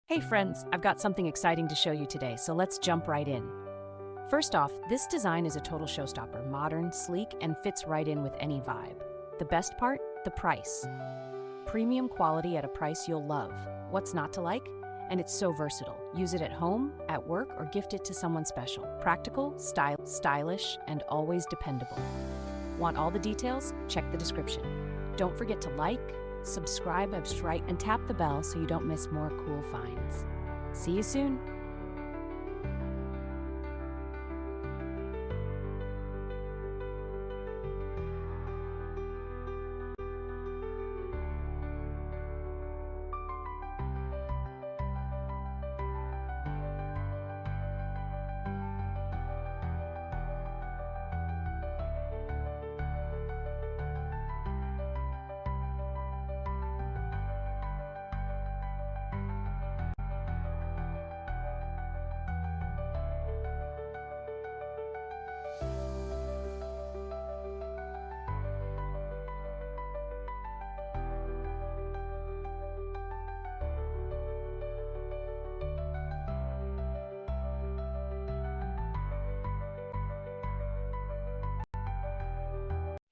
Hey friends, I've got something exciting to show you today, so let's jump right in. First off, this design is a total showstopper, modern, sleek, and fits right in with any vibe. The best part? The price. Premium quality at a price you'll love. What's not to like? And it's so versatile. Use it at home, at work, or gift it to someone special. Practical, stylish, and always dependable. Want all the details? Check the description. Don't forget to like, subscribe, and tap the bell so you don't miss more cool finds. See you soon!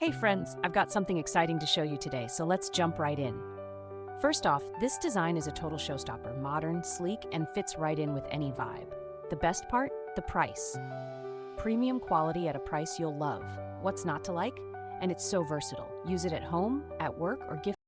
Hey friends, I've got something exciting to show you today, so let's jump right in. First off, this design is a total showstopper, modern, sleek, and fits right in with any vibe. The best part? The price. Premium quality at a price you'll love. What's not to like? And it's so versatile. Use it at home, at work, or gift